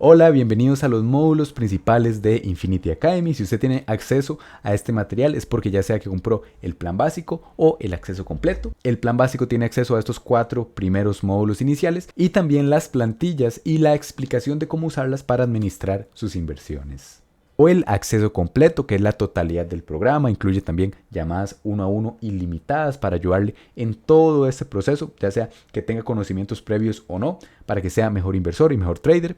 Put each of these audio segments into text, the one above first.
Hola, bienvenidos a los módulos principales de Infinity Academy. Si usted tiene acceso a este material es porque ya sea que compró el plan básico o el acceso completo. El plan básico tiene acceso a estos 4 primeros módulos iniciales y también las plantillas y la explicación de cómo usarlas para administrar sus inversiones. O el acceso completo, que es la totalidad del programa, incluye también llamadas 1 a 1 ilimitadas para ayudarle en todo este proceso, ya sea que tenga conocimientos previos o no, para que sea mejor inversor y mejor trader.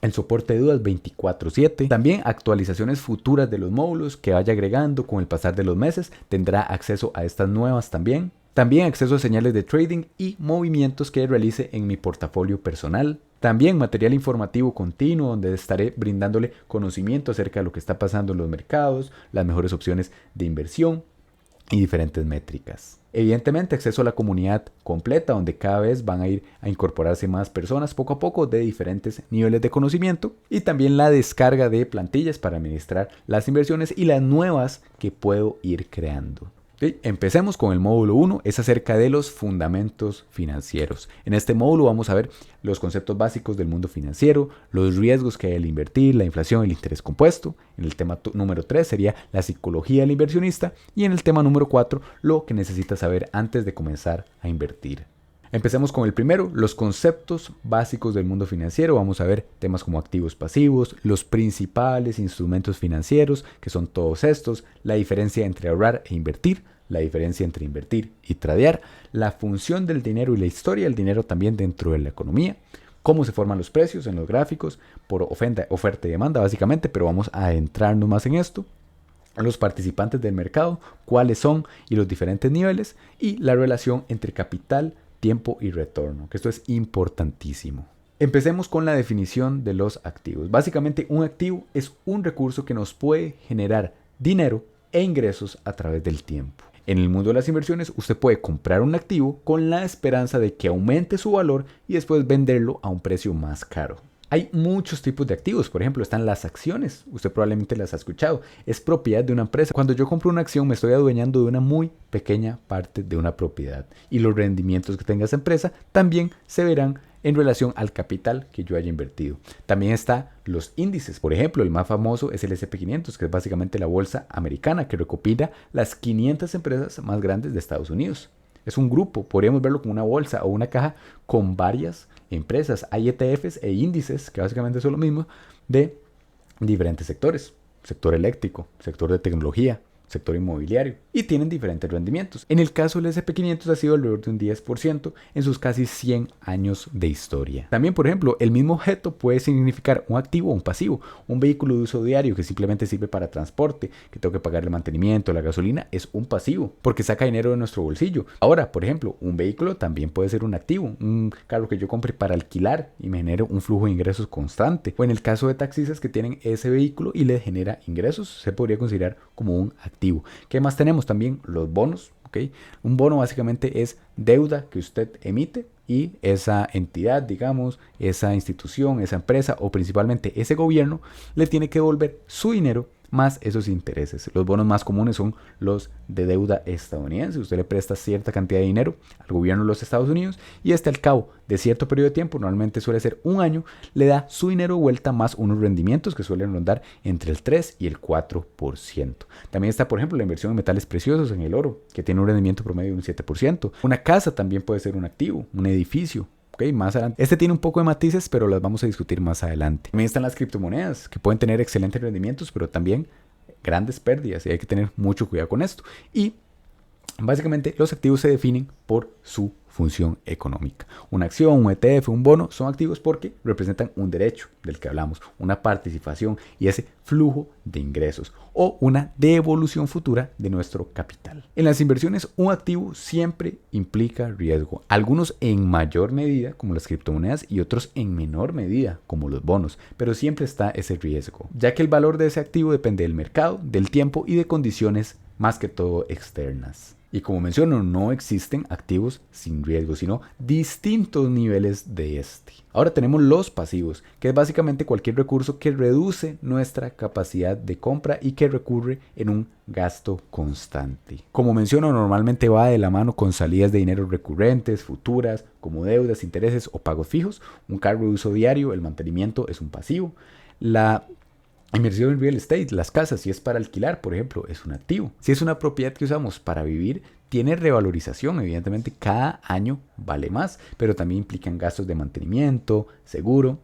El soporte de dudas 24/7. También actualizaciones futuras de los módulos que vaya agregando con el pasar de los meses. Tendrá acceso a estas nuevas también. También acceso a señales de trading y movimientos que realice en mi portafolio personal. También material informativo continuo donde estaré brindándole conocimiento acerca de lo que está pasando en los mercados, las mejores opciones de inversión y diferentes métricas. Evidentemente acceso a la comunidad completa donde cada vez van a ir a incorporarse más personas poco a poco de diferentes niveles de conocimiento y también la descarga de plantillas para administrar las inversiones y las nuevas que puedo ir creando. ¿Sí? Empecemos con el módulo 1, es acerca de los fundamentos financieros. En este módulo vamos a ver los conceptos básicos del mundo financiero, los riesgos que hay al invertir, la inflación y el interés compuesto. En el tema número 3 sería la psicología del inversionista y en el tema número 4 lo que necesita saber antes de comenzar a invertir. Empecemos con el primero, los conceptos básicos del mundo financiero. Vamos a ver temas como activos pasivos, los principales instrumentos financieros, que son todos estos, la diferencia entre ahorrar e invertir, la diferencia entre invertir y tradear, la función del dinero y la historia del dinero también dentro de la economía, cómo se forman los precios en los gráficos, por oferta y demanda básicamente, pero vamos a adentrarnos más en esto. Los participantes del mercado, cuáles son y los diferentes niveles, y la relación entre capital, tiempo y retorno, que esto es importantísimo. Empecemos con la definición de los activos. Básicamente un activo es un recurso que nos puede generar dinero e ingresos a través del tiempo. En el mundo de las inversiones usted puede comprar un activo con la esperanza de que aumente su valor y después venderlo a un precio más caro. Hay muchos tipos de activos, por ejemplo están las acciones, usted probablemente las ha escuchado, es propiedad de una empresa. Cuando yo compro una acción me estoy adueñando de una muy pequeña parte de una propiedad y los rendimientos que tenga esa empresa también se verán en relación al capital que yo haya invertido. También están los índices, por ejemplo el más famoso es el S&P 500, que es básicamente la bolsa americana que recopila las 500 empresas más grandes de Estados Unidos. Es un grupo, podríamos verlo como una bolsa o una caja con varias empresas. Hay ETFs e índices, que básicamente son lo mismo, de diferentes sectores. Sector eléctrico, sector de tecnología, sector inmobiliario, y tienen diferentes rendimientos. En el caso del S&P 500 ha sido alrededor de un 10% en sus casi 100 años de historia. También, por ejemplo, el mismo objeto puede significar un activo o un pasivo. Un vehículo de uso diario que simplemente sirve para transporte, que tengo que pagarle mantenimiento, la gasolina, es un pasivo, porque saca dinero de nuestro bolsillo. Ahora, por ejemplo, un vehículo también puede ser un activo, un carro que yo compre para alquilar y me genere un flujo de ingresos constante. O en el caso de taxistas que tienen ese vehículo y les genera ingresos, se podría considerar como un activo. ¿Qué más tenemos? También los bonos. ¿Okay? Un bono básicamente es deuda que usted emite y esa entidad, digamos, esa institución, esa empresa o principalmente ese gobierno le tiene que devolver su dinero más esos intereses. Los bonos más comunes son los de deuda estadounidense. Usted le presta cierta cantidad de dinero al gobierno de los Estados Unidos y al cabo de cierto periodo de tiempo, normalmente suele ser un año, le da su dinero de vuelta más unos rendimientos que suelen rondar entre el 3 y el 4%. También está, por ejemplo, la inversión en metales preciosos, en el oro, que tiene un rendimiento promedio de un 7%. Una casa también puede ser un activo, un edificio. Okay, más adelante. Este tiene un poco de matices, pero las vamos a discutir más adelante. También están las criptomonedas, que pueden tener excelentes rendimientos, pero también grandes pérdidas y hay que tener mucho cuidado con esto. Y básicamente los activos se definen por su función económica. Una acción, un ETF, un bono son activos porque representan un derecho del que hablamos, una participación y ese flujo de ingresos o una devolución futura de nuestro capital. En las inversiones un activo siempre implica riesgo, algunos en mayor medida como las criptomonedas y otros en menor medida como los bonos, pero siempre está ese riesgo, ya que el valor de ese activo depende del mercado, del tiempo y de condiciones más que todo externas. Y como menciono, no existen activos sin riesgo, sino distintos niveles de este. Ahora tenemos los pasivos, que es básicamente cualquier recurso que reduce nuestra capacidad de compra y que recurre en un gasto constante. Como menciono, normalmente va de la mano con salidas de dinero recurrentes, futuras, como deudas, intereses o pagos fijos. Un cargo de uso diario, el mantenimiento es un pasivo. La inversión en real estate, las casas, si es para alquilar, por ejemplo, es un activo. Si es una propiedad que usamos para vivir, tiene revalorización. Evidentemente, cada año vale más, pero también implican gastos de mantenimiento, seguro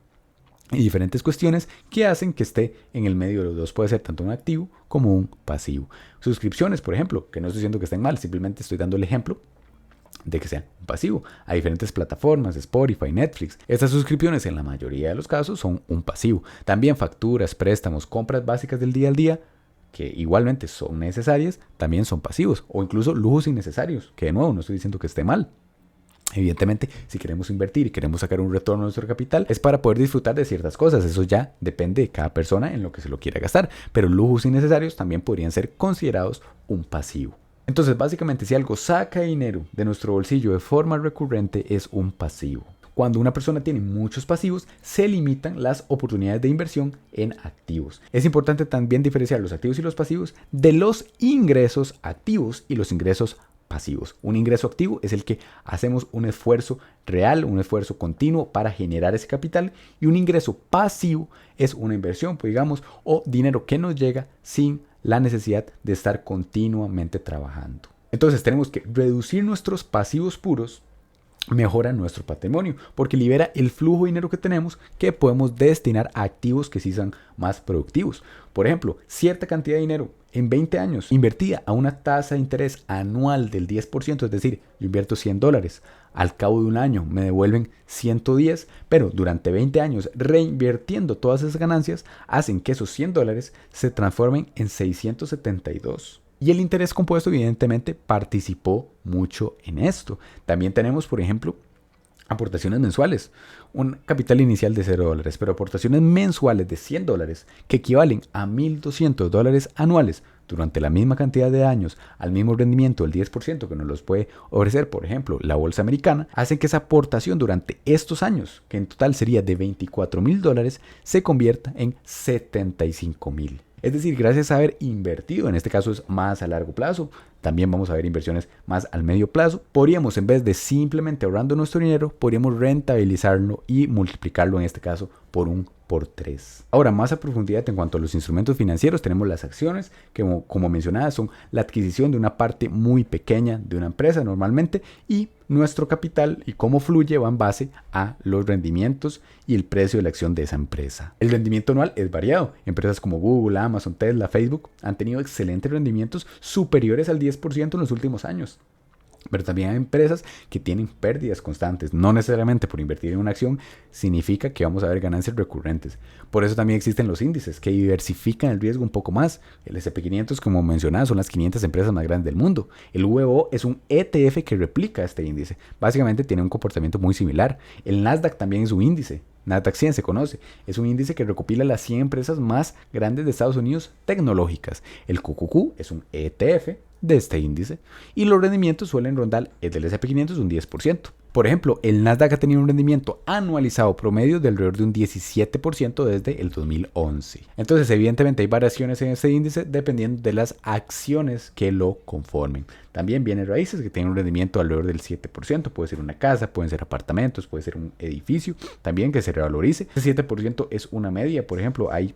y diferentes cuestiones que hacen que esté en el medio de los dos. Puede ser tanto un activo como un pasivo. Suscripciones, por ejemplo, que no estoy diciendo que estén mal, simplemente estoy dando el ejemplo de que sea un pasivo a diferentes plataformas, Spotify, Netflix. Estas suscripciones en la mayoría de los casos son un pasivo. También facturas, préstamos, compras básicas del día al día, que igualmente son necesarias, también son pasivos. O incluso lujos innecesarios, que de nuevo no estoy diciendo que esté mal. Evidentemente, si queremos invertir y queremos sacar un retorno de nuestro capital, es para poder disfrutar de ciertas cosas. Eso ya depende de cada persona en lo que se lo quiera gastar. Pero lujos innecesarios también podrían ser considerados un pasivo. Entonces, básicamente, si algo saca dinero de nuestro bolsillo de forma recurrente, es un pasivo. Cuando una persona tiene muchos pasivos, se limitan las oportunidades de inversión en activos. Es importante también diferenciar los activos y los pasivos de los ingresos activos y los ingresos pasivos. Un ingreso activo es el que hacemos un esfuerzo real, un esfuerzo continuo para generar ese capital, y un ingreso pasivo es una inversión, pues digamos, o dinero que nos llega sin la necesidad de estar continuamente trabajando. Entonces tenemos que reducir nuestros pasivos puros, mejora nuestro patrimonio, porque libera el flujo de dinero que tenemos que podemos destinar a activos que sí sean más productivos. Por ejemplo, cierta cantidad de dinero en 20 años invertida a una tasa de interés anual del 10%, es decir, yo invierto $100, al cabo de un año me devuelven 110, pero durante 20 años reinvirtiendo todas esas ganancias hacen que esos $100 se transformen en 672. Y el interés compuesto evidentemente participó mucho en esto. También tenemos, por ejemplo, aportaciones mensuales. Un capital inicial de $0, pero aportaciones mensuales de $100 que equivalen a $1,200 anuales durante la misma cantidad de años, al mismo rendimiento del 10% que nos los puede ofrecer, por ejemplo, la bolsa americana, hacen que esa aportación durante estos años, que en total sería de $24,000, se convierta en $75,000. Es decir, gracias a haber invertido, en este caso es más a largo plazo, también vamos a ver inversiones más al medio plazo, podríamos, en vez de simplemente ahorrando nuestro dinero, podríamos rentabilizarlo y multiplicarlo, en este caso, por 3. Ahora, más a profundidad en cuanto a los instrumentos financieros, tenemos las acciones, que como mencionaba, son la adquisición de una parte muy pequeña de una empresa normalmente, y nuestro capital y cómo fluye va en base a los rendimientos y el precio de la acción de esa empresa. El rendimiento anual es variado. Empresas como Google, Amazon, Tesla, Facebook han tenido excelentes rendimientos superiores al 10% en los últimos años. Pero también hay empresas que tienen pérdidas constantes. No necesariamente por invertir en una acción significa que vamos a ver ganancias recurrentes. Por eso también existen los índices que diversifican el riesgo un poco más. El S&P 500, como mencionaba, son las 500 empresas más grandes del mundo. El VO es un ETF que replica este índice. Básicamente tiene un comportamiento muy similar. El Nasdaq también es un índice. Nasdaq 100 se conoce. Es un índice que recopila las 100 empresas más grandes de Estados Unidos tecnológicas. El QQQ es un ETF de este índice, y los rendimientos suelen rondar el del S&P 500 un 10%. Por ejemplo, el Nasdaq ha tenido un rendimiento anualizado promedio de alrededor de un 17% desde el 2011. Entonces, evidentemente hay variaciones en este índice dependiendo de las acciones que lo conformen. También bienes raíces que tienen un rendimiento alrededor del 7%. Puede ser una casa, pueden ser apartamentos, puede ser un edificio también que se revalorice. Ese 7% es una media. Por ejemplo, hay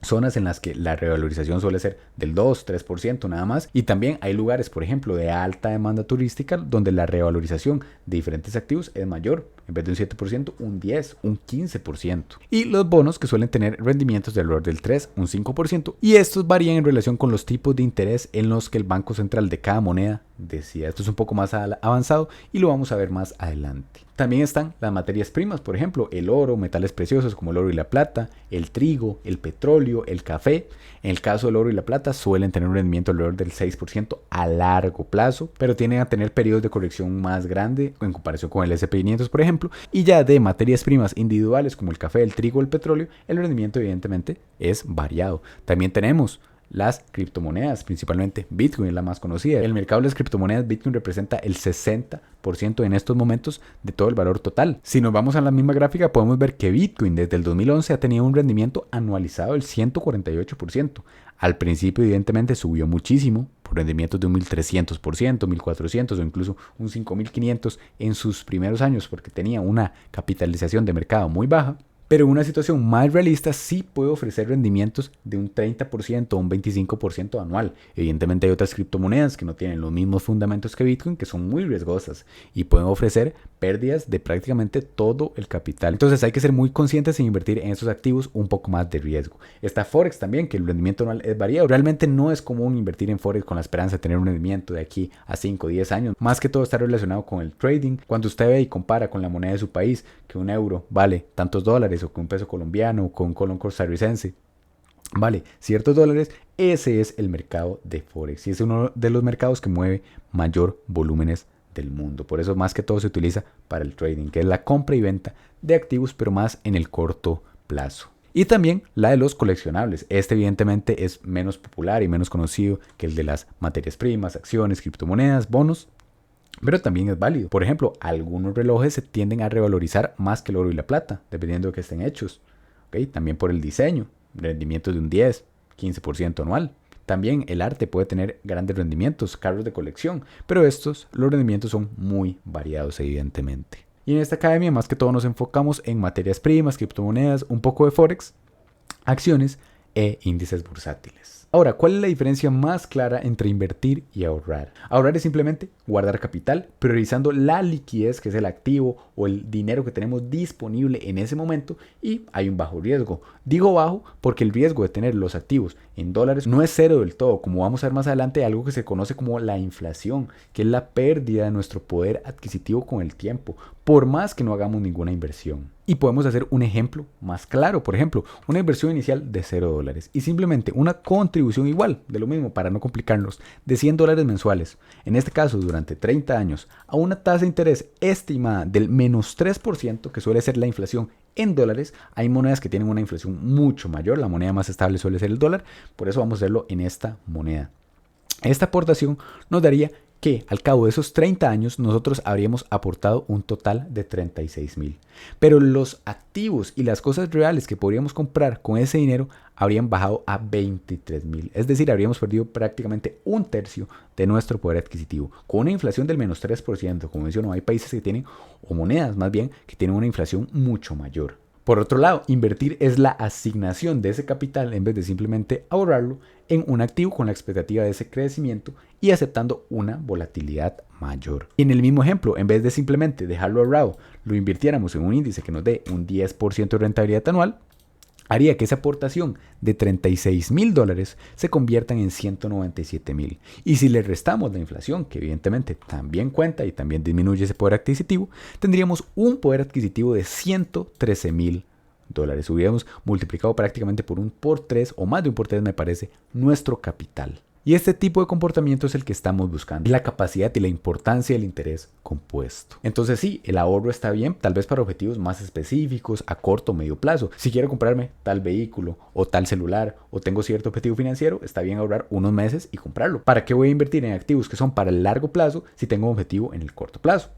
zonas en las que la revalorización suele ser del 2-3% nada más, y también hay lugares, por ejemplo, de alta demanda turística donde la revalorización de diferentes activos es mayor, en vez de un 7%, un 10, un 15%. Y los bonos, que suelen tener rendimientos de alrededor del 3, un 5%, y estos varían en relación con los tipos de interés en los que el Banco Central de cada moneda decida. Esto es un poco más avanzado y lo vamos a ver más adelante. También están las materias primas, por ejemplo, el oro, metales preciosos como el oro y la plata, el trigo, el petróleo, el café. En el caso del oro y la plata suelen tener un rendimiento alrededor del 6% a largo plazo, pero tienden a tener periodos de corrección más grande en comparación con el S&P 500, por ejemplo. Y ya de materias primas individuales como el café, el trigo, el petróleo, el rendimiento evidentemente es variado. También tenemos las criptomonedas, principalmente Bitcoin es la más conocida. El mercado de las criptomonedas, Bitcoin representa el 60% en estos momentos de todo el valor total. Si nos vamos a la misma gráfica, podemos ver que Bitcoin desde el 2011 ha tenido un rendimiento anualizado del 148%. Al principio, evidentemente, subió muchísimo, por rendimientos de un 1300%, 1400 o incluso un 5500 en sus primeros años, porque tenía una capitalización de mercado muy baja. Pero en una situación más realista sí puede ofrecer rendimientos de un 30% o un 25% anual. Evidentemente hay otras criptomonedas que no tienen los mismos fundamentos que Bitcoin, que son muy riesgosas y pueden ofrecer pérdidas de prácticamente todo el capital. Entonces hay que ser muy conscientes en invertir en esos activos un poco más de riesgo. Está Forex también, que el rendimiento anual es variado. Realmente no es común invertir en Forex con la esperanza de tener un rendimiento de aquí a 5 o 10 años. Más que todo está relacionado con el trading. Cuando usted ve y compara con la moneda de su país, que un euro vale tantos dólares, o que un peso colombiano o con un colón costarricense vale ciertos dólares, ese es el mercado de Forex y es uno de los mercados que mueve mayor volúmenes del mundo. Por eso más que todo se utiliza para el trading, que es la compra y venta de activos, pero más en el corto plazo. Y también la de los coleccionables. Este evidentemente es menos popular y menos conocido que el de las materias primas, acciones, criptomonedas, bonos, pero también es válido. Por ejemplo, algunos relojes se tienden a revalorizar más que el oro y la plata, dependiendo de que estén hechos. ¿Okay? También por el diseño, rendimientos de un 10, 15% anual. También el arte puede tener grandes rendimientos, carros de colección, pero los rendimientos son muy variados evidentemente. Y en esta academia más que todo nos enfocamos en materias primas, criptomonedas, un poco de Forex, acciones e índices bursátiles. Ahora, ¿cuál es la diferencia más clara entre invertir y ahorrar? Ahorrar es simplemente guardar capital, priorizando la liquidez, que es el activo o el dinero que tenemos disponible en ese momento, y hay un bajo riesgo. Digo bajo porque el riesgo de tener los activos en dólares no es cero del todo, como vamos a ver más adelante, algo que se conoce como la inflación, que es la pérdida de nuestro poder adquisitivo con el tiempo, por más que no hagamos ninguna inversión. Y podemos hacer un ejemplo más claro, por ejemplo, una inversión inicial de $0 y simplemente una contribución igual, de lo mismo para no complicarnos, de $100 mensuales, en este caso durante 30 años, a una tasa de interés estimada del menos 3%, que suele ser la inflación en dólares. Hay monedas que tienen una inflación mucho mayor, la moneda más estable suele ser el dólar, por eso vamos a hacerlo en esta moneda. Esta aportación nos daría que al cabo de esos 30 años nosotros habríamos aportado un total de 36,000. Pero los activos y las cosas reales que podríamos comprar con ese dinero habrían bajado a 23,000. Es decir, habríamos perdido prácticamente un tercio de nuestro poder adquisitivo. Con una inflación del menos 3%, como menciono, hay países que tienen, o monedas más bien, que tienen una inflación mucho mayor. Por otro lado, invertir es la asignación de ese capital en vez de simplemente ahorrarlo en un activo con la expectativa de ese crecimiento y aceptando una volatilidad mayor. Y en el mismo ejemplo, en vez de simplemente dejarlo ahorrado, lo invirtiéramos en un índice que nos dé un 10% de rentabilidad anual, haría que esa aportación de $36,000 se convierta en 197,000. Y si le restamos la inflación, que evidentemente también cuenta y también disminuye ese poder adquisitivo, tendríamos un poder adquisitivo de $113,000. Hubiéramos multiplicado prácticamente por 3 o más de un por 3, me parece, nuestro capital. Y este tipo de comportamiento es el que estamos buscando, la capacidad y la importancia del interés compuesto. Entonces sí, el ahorro está bien, tal vez para objetivos más específicos, a corto o medio plazo. Si quiero comprarme tal vehículo o tal celular o tengo cierto objetivo financiero, está bien ahorrar unos meses y comprarlo. ¿Para qué voy a invertir en activos que son para el largo plazo si tengo un objetivo en el corto plazo?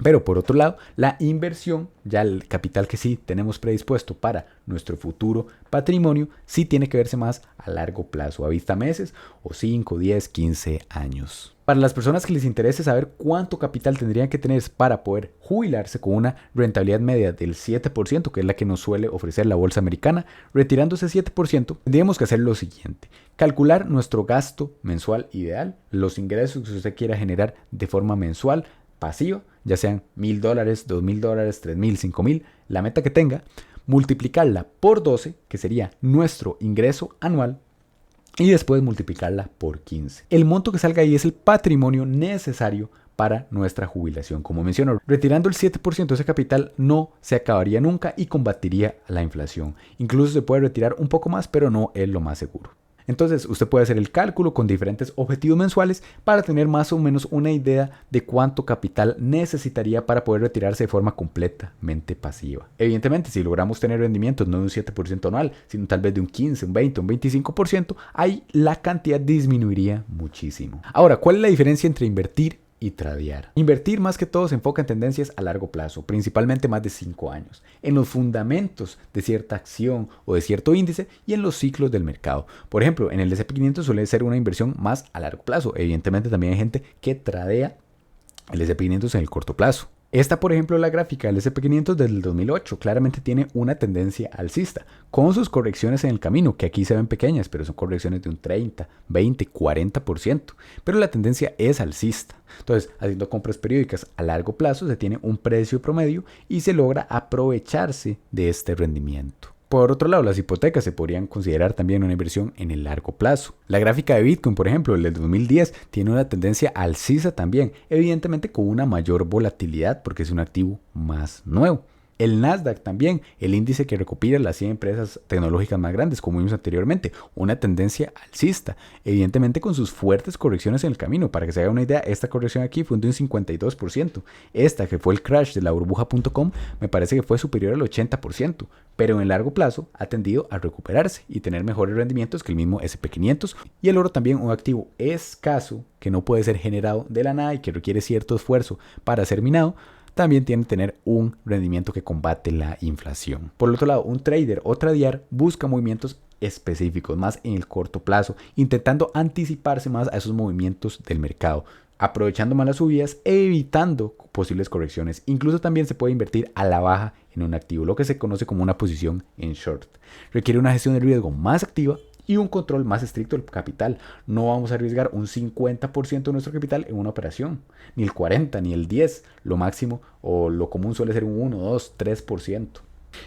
Pero por otro lado, la inversión, ya el capital que sí tenemos predispuesto para nuestro futuro patrimonio, sí tiene que verse más a largo plazo, a vista meses o 5, 10, 15 años. Para las personas que les interese saber cuánto capital tendrían que tener para poder jubilarse con una rentabilidad media del 7%, que es la que nos suele ofrecer la bolsa americana, retirando ese 7%, tendríamos que hacer lo siguiente: calcular nuestro gasto mensual ideal, los ingresos que usted quiera generar de forma mensual, pasiva, ya sean $1,000, $2,000, $3,000, $5,000, la meta que tenga, multiplicarla por 12, que sería nuestro ingreso anual, y después multiplicarla por 15. El monto que salga ahí es el patrimonio necesario para nuestra jubilación. Como menciono, retirando el 7% de ese capital no se acabaría nunca y combatiría la inflación. Incluso se puede retirar un poco más, pero no es lo más seguro. Entonces usted puede hacer el cálculo con diferentes objetivos mensuales para tener más o menos una idea de cuánto capital necesitaría para poder retirarse de forma completamente pasiva. Evidentemente, si logramos tener rendimientos no de un 7% anual, sino tal vez de un 15, un 20, un 25%, ahí la cantidad disminuiría muchísimo. Ahora, ¿cuál es la diferencia entre invertir y tradear? Invertir más que todo se enfoca en tendencias a largo plazo, principalmente más de 5 años, en los fundamentos de cierta acción o de cierto índice y en los ciclos del mercado. Por ejemplo, en el S&P 500 suele ser una inversión más a largo plazo. Evidentemente también hay gente que tradea el S&P 500 en el corto plazo. Esta, por ejemplo, la gráfica del S&P 500 desde el 2008 claramente tiene una tendencia alcista, con sus correcciones en el camino, que aquí se ven pequeñas, pero son correcciones de un 30, 20, 40%. Pero la tendencia es alcista. Entonces, haciendo compras periódicas a largo plazo, se tiene un precio promedio y se logra aprovecharse de este rendimiento. Por otro lado, las hipotecas se podrían considerar también una inversión en el largo plazo. La gráfica de Bitcoin, por ejemplo, el del 2010, tiene una tendencia alcista también, evidentemente con una mayor volatilidad porque es un activo más nuevo. El Nasdaq también, el índice que recopila las 100 empresas tecnológicas más grandes, como vimos anteriormente, una tendencia alcista, evidentemente con sus fuertes correcciones en el camino. Para que se haga una idea, esta corrección aquí fue de un 52%. Esta, que fue el crash de la burbuja.com, me parece que fue superior al 80%, pero en el largo plazo ha tendido a recuperarse y tener mejores rendimientos que el mismo S&P 500. Y el oro también, un activo escaso que no puede ser generado de la nada y que requiere cierto esfuerzo para ser minado, también tiene que tener un rendimiento que combate la inflación. Por el otro lado, un trader o tradear busca movimientos específicos, más en el corto plazo, intentando anticiparse más a esos movimientos del mercado, aprovechando más las subidas e evitando posibles correcciones. Incluso también se puede invertir a la baja en un activo, lo que se conoce como una posición en short. Requiere una gestión de riesgo más activa y un control más estricto del capital. No vamos a arriesgar un 50% de nuestro capital en una operación, ni el 40%, ni el 10%, lo máximo o lo común suele ser un 1, 2, 3%.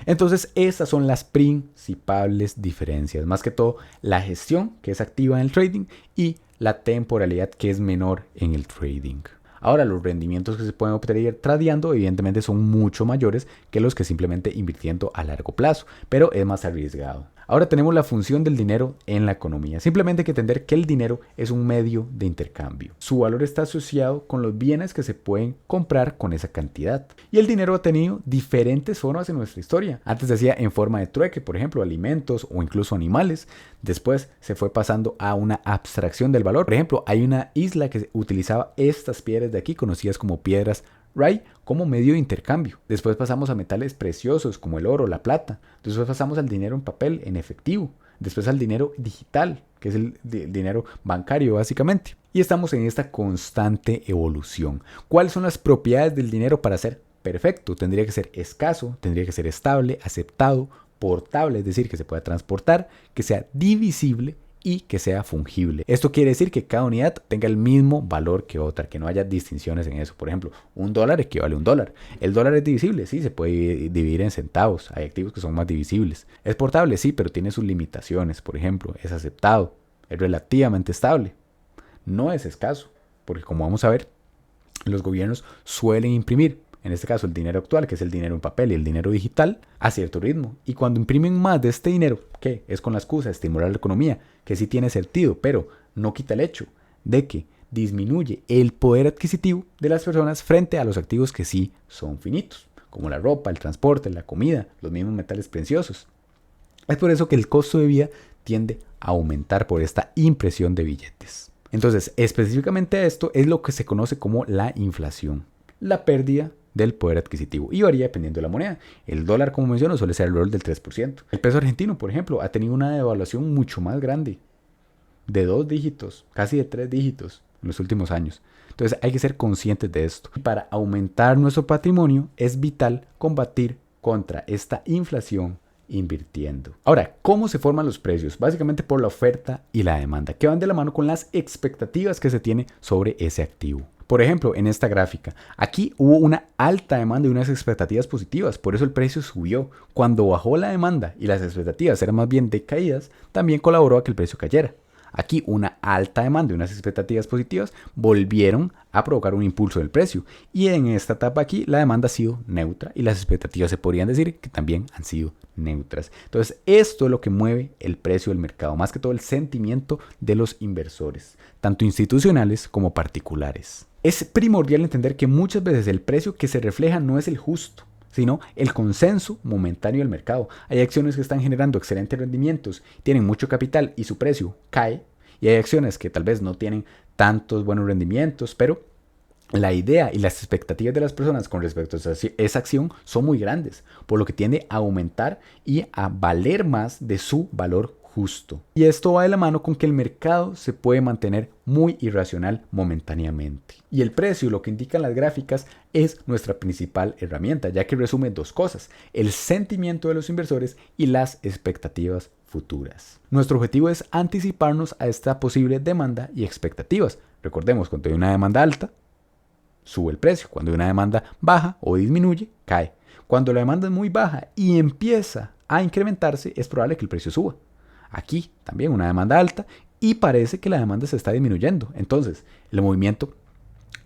Entonces, estas son las principales diferencias, más que todo la gestión, que es activa en el trading, y la temporalidad, que es menor en el trading. Ahora, los rendimientos que se pueden obtener tradeando evidentemente son mucho mayores que los que simplemente invirtiendo a largo plazo, pero es más arriesgado. Ahora tenemos la función del dinero en la economía. Simplemente hay que entender que el dinero es un medio de intercambio. Su valor está asociado con los bienes que se pueden comprar con esa cantidad. Y el dinero ha tenido diferentes formas en nuestra historia. Antes se hacía en forma de trueque, por ejemplo, alimentos o incluso animales. Después se fue pasando a una abstracción del valor. Por ejemplo, hay una isla que utilizaba estas piedras de aquí, conocidas como piedras Rai, como medio de intercambio. Después pasamos a metales preciosos como el oro, la plata. Después pasamos al dinero en papel, en efectivo. Después al dinero digital, que es el dinero bancario básicamente. Y estamos en esta constante evolución. ¿Cuáles son las propiedades del dinero para ser perfecto? Tendría que ser escaso, tendría que ser estable, aceptado, portable, es decir, que se pueda transportar, que sea divisible y que sea fungible. Esto quiere decir que cada unidad tenga el mismo valor que otra, que no haya distinciones en eso. Por ejemplo, $1 equivale a $1. El dólar es divisible, sí, se puede dividir en centavos. Hay activos que son más divisibles. Es portable, sí, pero tiene sus limitaciones. Por ejemplo, es aceptado, es relativamente estable. No es escaso, porque como vamos a ver, los gobiernos suelen imprimir, en este caso el dinero actual, que es el dinero en papel y el dinero digital, a cierto ritmo. Y cuando imprimen más de este dinero, que es con la excusa de estimular la economía, que sí tiene sentido, pero no quita el hecho de que disminuye el poder adquisitivo de las personas frente a los activos que sí son finitos, como la ropa, el transporte, la comida, los mismos metales preciosos. Es por eso que el costo de vida tiende a aumentar por esta impresión de billetes. Entonces, específicamente esto es lo que se conoce como la inflación, la pérdida del poder adquisitivo, y varía dependiendo de la moneda. El dólar, como menciono, suele ser alrededor del 3%. El peso argentino, por ejemplo, ha tenido una devaluación mucho más grande, de 2 dígitos, casi de 3 dígitos en los últimos años. Entonces hay que ser conscientes de esto. Y para aumentar nuestro patrimonio es vital combatir contra esta inflación invirtiendo. Ahora, ¿cómo se forman los precios? Básicamente por la oferta y la demanda, que van de la mano con las expectativas que se tiene sobre ese activo. Por ejemplo, en esta gráfica, aquí hubo una alta demanda y unas expectativas positivas, por eso el precio subió. Cuando bajó la demanda y las expectativas eran más bien decaídas, también colaboró a que el precio cayera. Aquí una alta demanda y unas expectativas positivas volvieron a provocar un impulso del precio. Y en esta etapa aquí la demanda ha sido neutra y las expectativas se podrían decir que también han sido neutras. Entonces esto es lo que mueve el precio del mercado, más que todo el sentimiento de los inversores, tanto institucionales como particulares. Es primordial entender que muchas veces el precio que se refleja no es el justo, sino el consenso momentáneo del mercado. Hay acciones que están generando excelentes rendimientos, tienen mucho capital y su precio cae, y hay acciones que tal vez no tienen tantos buenos rendimientos, pero la idea y las expectativas de las personas con respecto a esa acción son muy grandes, por lo que tiende a aumentar y a valer más de su valor justo. Y esto va de la mano con que el mercado se puede mantener muy irracional momentáneamente. Y el precio, lo que indican las gráficas, es nuestra principal herramienta, ya que resume dos cosas: el sentimiento de los inversores y las expectativas futuras. Nuestro objetivo es anticiparnos a esta posible demanda y expectativas. Recordemos, cuando hay una demanda alta, sube el precio. Cuando hay una demanda baja o disminuye, cae. Cuando la demanda es muy baja y empieza a incrementarse, es probable que el precio suba. Aquí también una demanda alta y parece que la demanda se está disminuyendo. Entonces, el movimiento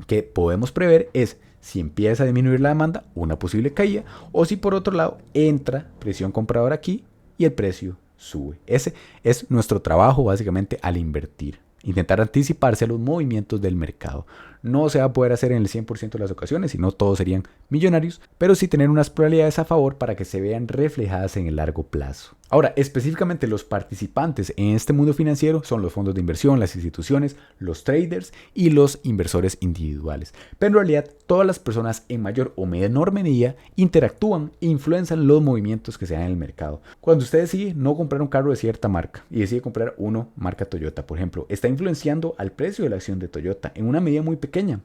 que podemos prever es si empieza a disminuir la demanda, una posible caída, o si por otro lado entra presión compradora aquí y el precio sube. Ese es nuestro trabajo básicamente al invertir. Intentar anticiparse a los movimientos del mercado. No se va a poder hacer en el 100% de las ocasiones, si no todos serían millonarios, pero sí tener unas probabilidades a favor para que se vean reflejadas en el largo plazo. Ahora, específicamente los participantes en este mundo financiero son los fondos de inversión, las instituciones, los traders y los inversores individuales. Pero en realidad todas las personas en mayor o menor medida interactúan e influencian los movimientos que se dan en el mercado. Cuando usted decide no comprar un carro de cierta marca y decide comprar uno marca Toyota, por ejemplo, está influenciando al precio de la acción de Toyota en una medida muy pequeña,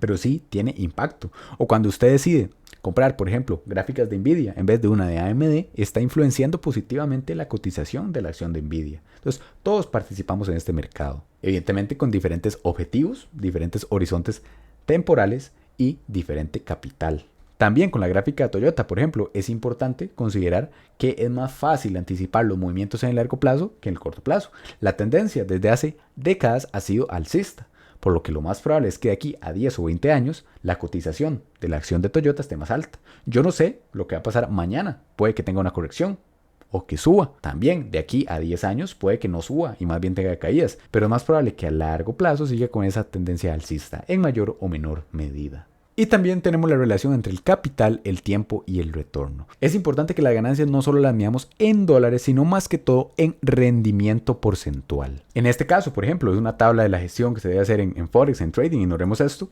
pero sí tiene impacto. O cuando usted decide comprar, por ejemplo, gráficas de Nvidia en vez de una de AMD, está influenciando positivamente la cotización de la acción de Nvidia. Entonces, todos participamos en este mercado, evidentemente con diferentes objetivos, diferentes horizontes temporales y diferente capital. También con la gráfica de Toyota, por ejemplo, es importante considerar que es más fácil anticipar los movimientos en el largo plazo que en el corto plazo. La tendencia desde hace décadas ha sido alcista, por lo que lo más probable es que de aquí a 10 o 20 años la cotización de la acción de Toyota esté más alta. Yo no sé lo que va a pasar mañana, puede que tenga una corrección o que suba. También de aquí a 10 años puede que no suba y más bien tenga caídas, pero es más probable que a largo plazo siga con esa tendencia alcista en mayor o menor medida. Y también tenemos la relación entre el capital, el tiempo y el retorno. Es importante que las ganancias no solo las midamos en dólares, sino más que todo en rendimiento porcentual. En este caso, por ejemplo, es una tabla de la gestión que se debe hacer en Forex, en trading, ignoremos esto.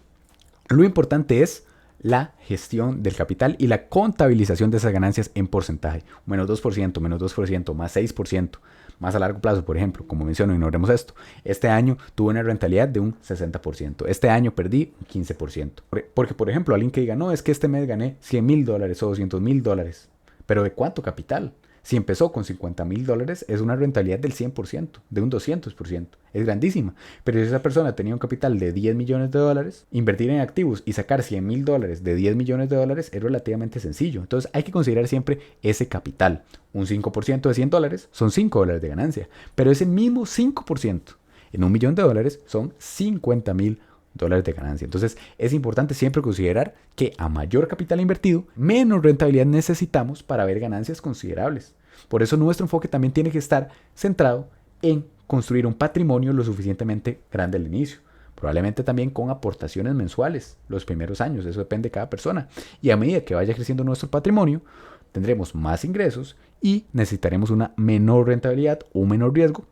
Lo importante es la gestión del capital y la contabilización de esas ganancias en porcentaje. Menos 2%, menos 2%, más 6%. Más a largo plazo, por ejemplo, como menciono, ignoremos esto. Este año tuve una rentabilidad de un 60%. Este año perdí un 15%. Porque, por ejemplo, alguien que diga, no, es que este mes gané $100,000 o $200,000. ¿Pero de cuánto capital? Si empezó con $50,000, es una rentabilidad del 100%, de un 200%. Es grandísima. Pero si esa persona tenía un capital de $10 millones, invertir en activos y sacar $100,000 de $10 millones es relativamente sencillo. Entonces hay que considerar siempre ese capital. Un 5% de $100 son $5 de ganancia. Pero ese mismo 5% en $1 millón son $50,000 de ganancia. Entonces es importante siempre considerar que a mayor capital invertido, menos rentabilidad necesitamos para ver ganancias considerables. Por eso nuestro enfoque también tiene que estar centrado en construir un patrimonio lo suficientemente grande al inicio. Probablemente también con aportaciones mensuales los primeros años, eso depende de cada persona. Y a medida que vaya creciendo nuestro patrimonio, tendremos más ingresos y necesitaremos una menor rentabilidad o un menor riesgo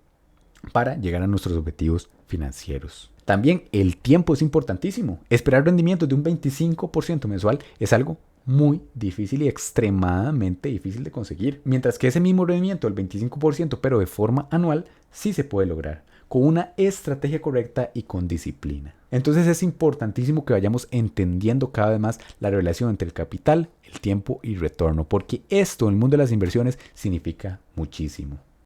para llegar a nuestros objetivos financieros. También el tiempo es importantísimo. Esperar rendimientos de un 25% mensual es algo muy difícil y extremadamente difícil de conseguir. Mientras que ese mismo rendimiento del 25%, pero de forma anual, sí se puede lograr con una estrategia correcta y con disciplina. Entonces es importantísimo que vayamos entendiendo cada vez más la relación entre el capital, el tiempo y retorno, porque esto en el mundo de las inversiones significa muchísimo.